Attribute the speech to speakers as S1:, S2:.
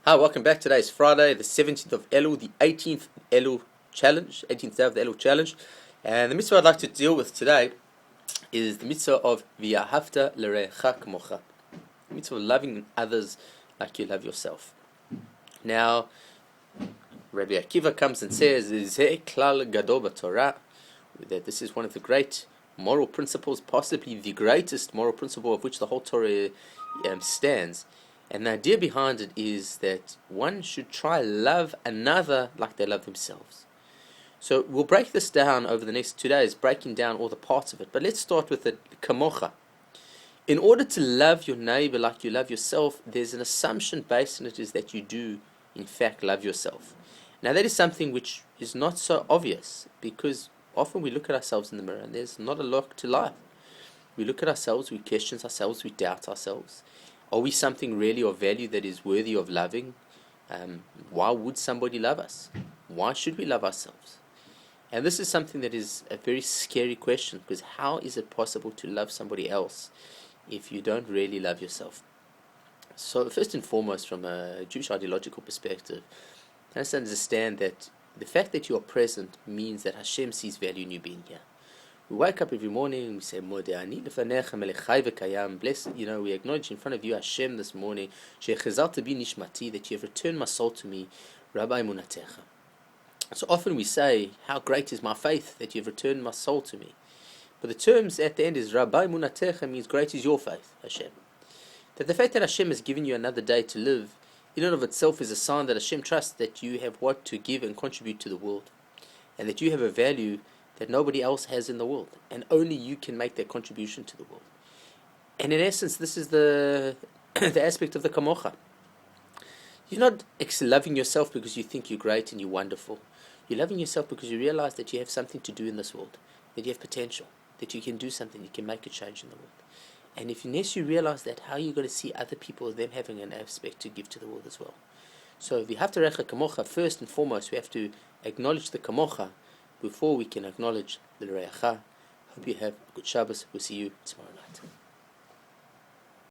S1: Hi, welcome back. Today is Friday, the 17th of Elul, the 18th Elul challenge, 18th day of the Elul challenge. And the mitzvah I'd like to deal with today is the mitzvah of V'ahavta l're'echa kamocha, the mitzvah of loving others like you love yourself. Now, Rabbi Akiva comes and says, Zeh klal gadol b'Torah, that this is one of the great moral principles, possibly the greatest moral principle of which the whole Torah stands. And the idea behind it is that one should try love another like they love themselves. So we'll break this down over the next 2 days, breaking down all the parts of it. But let's start with the kamocha. In order to love your neighbor like you love yourself, there's an assumption based on it is that you do, in fact, love yourself. Now that is something which is not so obvious, because often we look at ourselves in the mirror and there's not a lot to life. We look at ourselves, we question ourselves, we doubt ourselves. Are we something really of value that is worthy of loving? Why would somebody love us? Why should we love ourselves? And this is something that is a very scary question, because how is it possible to love somebody else if you don't really love yourself? So first and foremost, from a Jewish ideological perspective, let's understand that the fact that you are present means that Hashem sees value in you being here. We wake up every morning, we say, Modeh lefanecha melechai v'kayam, blessed, we acknowledge in front of you, Hashem, this morning, shechazalta bi nishmati, that you have returned my soul to me, Rabbi Munatecha. So often we say, how great is my faith that you have returned my soul to me. But the terms at the end is, Rabbi Munatecha means great is your faith, Hashem. That the fact that Hashem has given you another day to live, in and of itself is a sign that Hashem trusts that you have what to give and contribute to the world. And that you have a value that nobody else has in the world, and only you can make that contribution to the world. And in essence, this is the aspect of the kamocha. You're not loving yourself because you think you're great and you're wonderful. You're loving yourself because you realize that you have something to do in this world, that you have potential, that you can do something, you can make a change in the world. And unless you realize that, how are you going to see other people, them having an aspect to give to the world as well? So the V'ahavta l're'echa kamocha, first and foremost, we have to acknowledge the kamocha before we can acknowledge the Re'echa. Hope you have a good Shabbos. We'll see you tomorrow night.